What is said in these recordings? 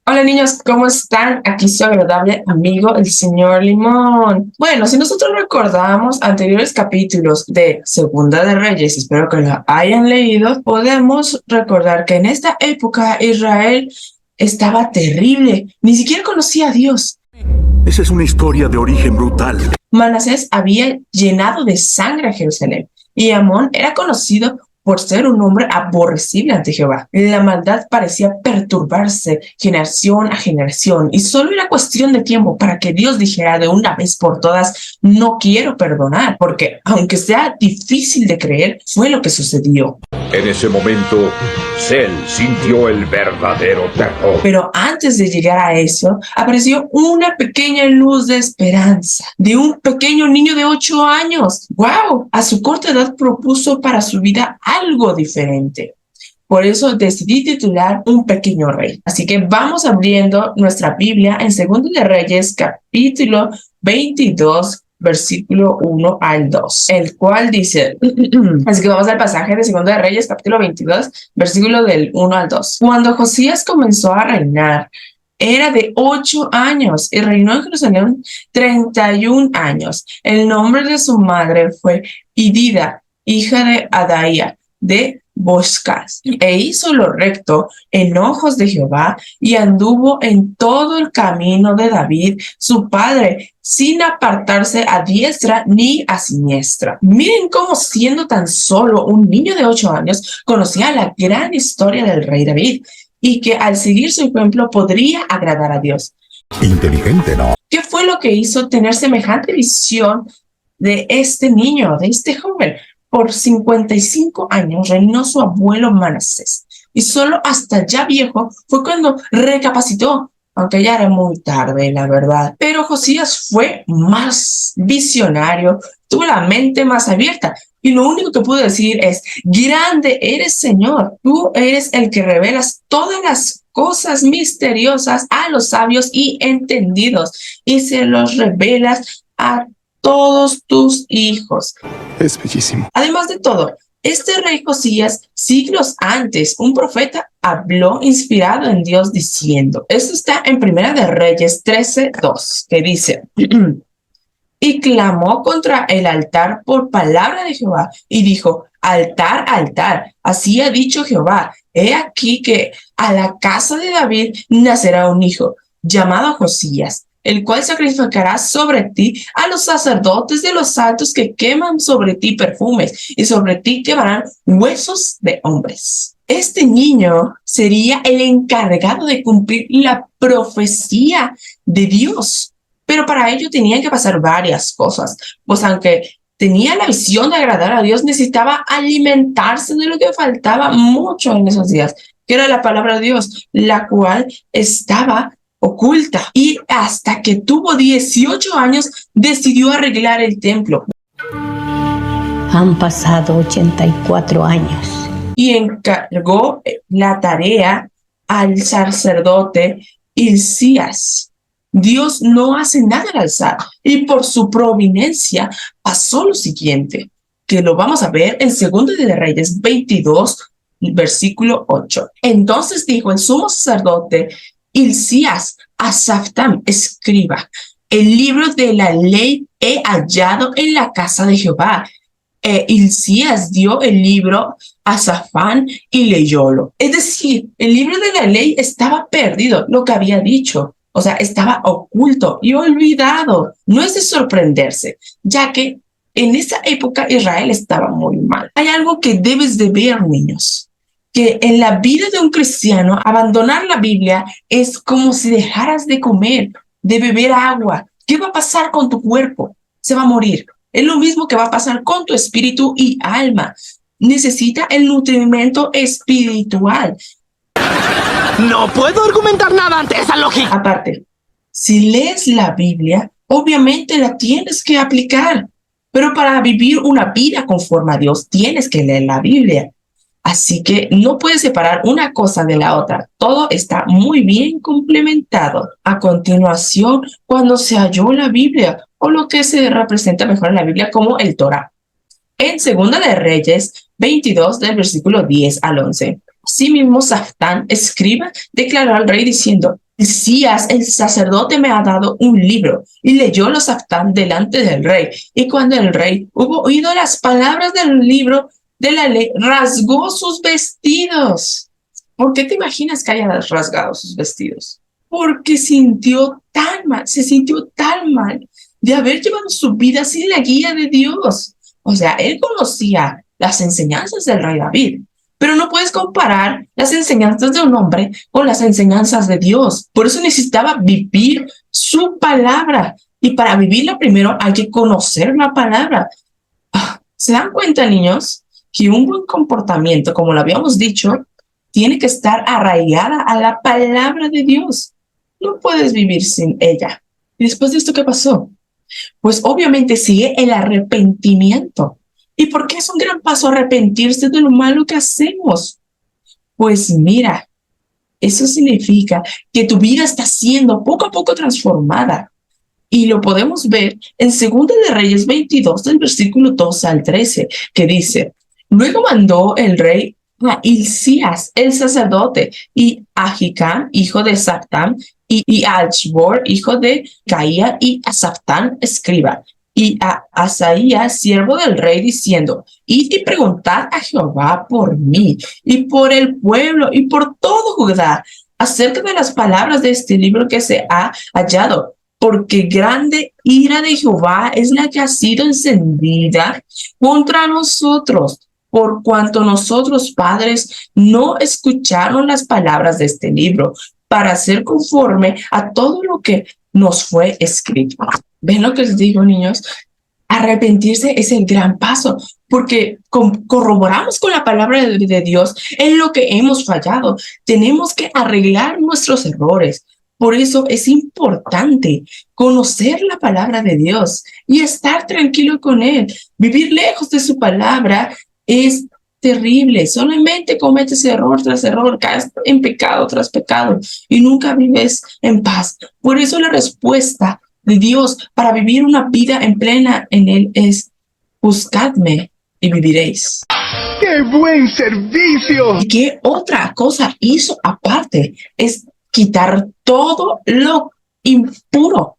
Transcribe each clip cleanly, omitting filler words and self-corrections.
Hola niños, ¿cómo están? Aquí su agradable amigo, el señor Limón. Bueno, si nosotros recordamos anteriores capítulos de Segunda de Reyes, espero que lo hayan leído, podemos recordar que en esta época Israel estaba terrible, ni siquiera conocía a Dios. Esa es una historia de origen brutal. Manasés había llenado de sangre a Jerusalén y Amón era conocido por ser un hombre aborrecible ante Jehová. La maldad parecía perturbarse generación a generación y solo era cuestión de tiempo para que Dios dijera de una vez por todas: no quiero perdonar, porque aunque sea difícil de creer, fue lo que sucedió. En ese momento, Cell sintió el verdadero terror. Pero antes de llegar a eso, apareció una pequeña luz de esperanza de un pequeño niño de 8 años. ¡Wow! A su corta edad propuso para su vida algo diferente. Por eso decidí titular Un pequeño rey. Así que vamos abriendo nuestra Biblia en 2 de Reyes, capítulo 22, versículo 1 al 2, el cual dice, así que vamos al pasaje de 2 de Reyes, capítulo 22, versículo del 1 al 2. Cuando Josías comenzó a reinar, era de 8 años y reinó en Jerusalén 31 años. El nombre de su madre fue Idida, hija de Adaía, de Boscas, e hizo lo recto en ojos de Jehová y anduvo en todo el camino de David, su padre, sin apartarse a diestra ni a siniestra. Miren cómo, siendo tan solo un niño de 8 años, conocía la gran historia del rey David y que al seguir su ejemplo podría agradar a Dios. Inteligente, ¿no? ¿Qué fue lo que hizo tener semejante visión de este niño, de este joven? Por 55 años reinó su abuelo Manasés, y solo hasta ya viejo fue cuando recapacitó, aunque ya era muy tarde, la verdad. Pero Josías fue más visionario, tuvo la mente más abierta, y lo único que pudo decir es: grande eres, Señor, tú eres el que revelas todas las cosas misteriosas a los sabios y entendidos, y se los revelas a todos tus hijos. Es bellísimo. Además de todo, este rey Josías, siglos antes, un profeta habló inspirado en Dios diciendo, esto está en 1 de Reyes 13:2, que dice, y clamó contra el altar por palabra de Jehová y dijo, altar, altar, así ha dicho Jehová, he aquí que a la casa de David nacerá un hijo llamado Josías, el cual sacrificará sobre ti a los sacerdotes de los altos que queman sobre ti perfumes, y sobre ti quemarán huesos de hombres. Este niño sería el encargado de cumplir la profecía de Dios, pero para ello tenían que pasar varias cosas, pues aunque tenía la visión de agradar a Dios, necesitaba alimentarse de lo que faltaba mucho en esos días, que era la palabra de Dios, la cual estaba oculta, y hasta que tuvo 18 años decidió arreglar el templo. Han pasado 84 años. Y encargó la tarea al sacerdote Hilcías. Dios no hace nada al azar, y por su providencia pasó lo siguiente, que lo vamos a ver en 2 de Reyes 22, versículo 8. Entonces dijo el sumo sacerdote Hilcías a Saftán, escriba, el libro de la ley he hallado en la casa de Jehová. Hilcías dio el libro a Safán y leyólo. Es decir, el libro de la ley estaba perdido, lo que había dicho. O sea, estaba oculto y olvidado. No es de sorprenderse, ya que en esa época Israel estaba muy mal. Hay algo que debes de ver, niños, que en la vida de un cristiano, abandonar la Biblia es como si dejaras de comer, de beber agua. ¿Qué va a pasar con tu cuerpo? Se va a morir. Es lo mismo que va a pasar con tu espíritu y alma. Necesita el nutrimiento espiritual. No puedo argumentar nada ante esa lógica. Aparte, si lees la Biblia, obviamente la tienes que aplicar. Pero para vivir una vida conforme a Dios, tienes que leer la Biblia. Así que no puedes separar una cosa de la otra. Todo está muy bien complementado. A continuación, cuando se halló la Biblia, o lo que se representa mejor en la Biblia como el Torá, en 2 de Reyes 22, del versículo 10 al 11. Asimismo, Saftán, escriba, declaró al rey diciendo, Hilcías, el sacerdote, me ha dado un libro. Y leyólo Saftán delante del rey. Y cuando el rey hubo oído las palabras del libro de la ley, rasgó sus vestidos. ¿Por qué te imaginas que haya rasgado sus vestidos? Porque se sintió tan mal de haber llevado su vida sin la guía de Dios. O sea, él conocía las enseñanzas del rey David, pero no puedes comparar las enseñanzas de un hombre con las enseñanzas de Dios. Por eso necesitaba vivir su palabra. Y para vivirla primero hay que conocer la palabra. ¿Se dan cuenta, niños? Que un buen comportamiento, como lo habíamos dicho, tiene que estar arraigada a la palabra de Dios. No puedes vivir sin ella. ¿Y después de esto qué pasó? Pues obviamente sigue el arrepentimiento. ¿Y por qué es un gran paso arrepentirse de lo malo que hacemos? Pues mira, eso significa que tu vida está siendo poco a poco transformada. Y lo podemos ver en 2 de Reyes 22, del versículo 12 al 13, que dice: luego mandó el rey a Hilcías, el sacerdote, y a Hicam, hijo de Saftán, y a Achbor, hijo de Caía, y a Saftán, escriba, y a Asaías, siervo del rey, diciendo: id y preguntad a Jehová por mí, y por el pueblo, y por todo Judá, acerca de las palabras de este libro que se ha hallado, porque grande ira de Jehová es la que ha sido encendida contra nosotros, por cuanto nosotros padres no escucharon las palabras de este libro, para hacer conforme a todo lo que nos fue escrito. ¿Ven lo que les digo, niños? Arrepentirse es el gran paso, porque corroboramos con la palabra de Dios en lo que hemos fallado. Tenemos que arreglar nuestros errores. Por eso es importante conocer la palabra de Dios y estar tranquilo con Él. Vivir lejos de su palabra es terrible. Solamente cometes error tras error, caes en pecado tras pecado y nunca vives en paz. Por eso la respuesta de Dios para vivir una vida en plena en Él es: buscadme y viviréis. ¡Qué buen servicio! ¿Y qué otra cosa hizo aparte? Es quitar todo lo impuro,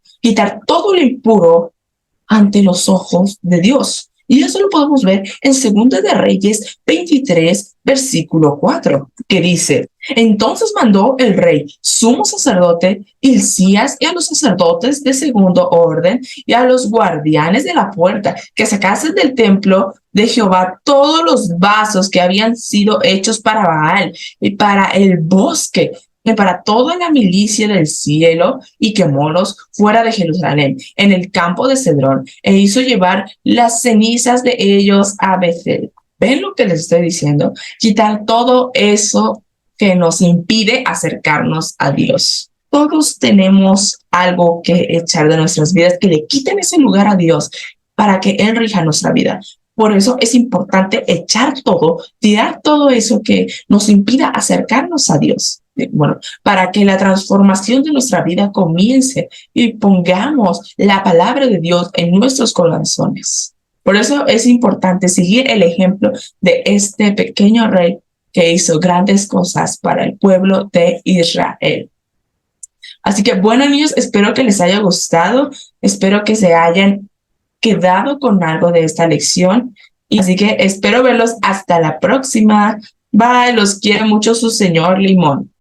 ante los ojos de Dios. Y eso lo podemos ver en 2 de Reyes 23, versículo 4, que dice: entonces mandó el rey sumo sacerdote Hilcías y a los sacerdotes de segundo orden y a los guardianes de la puerta que sacasen del templo de Jehová todos los vasos que habían sido hechos para Baal y para el bosque, y para toda la milicia del cielo, y quemólos fuera de Jerusalén, en el campo de Cedrón, e hizo llevar las cenizas de ellos a Bethel. ¿Ven lo que les estoy diciendo? Quitar todo eso que nos impide acercarnos a Dios. Todos tenemos algo que echar de nuestras vidas que le quiten ese lugar a Dios para que Él rija nuestra vida. Por eso es importante echar todo, tirar todo eso que nos impida acercarnos a Dios. Bueno, para que la transformación de nuestra vida comience y pongamos la palabra de Dios en nuestros corazones. Por eso es importante seguir el ejemplo de este pequeño rey que hizo grandes cosas para el pueblo de Israel. Así que bueno, niños, espero que les haya gustado, espero que se hayan quedado con algo de esta lección. Y así que espero verlos hasta la próxima. Bye, los quiere mucho su señor Limón.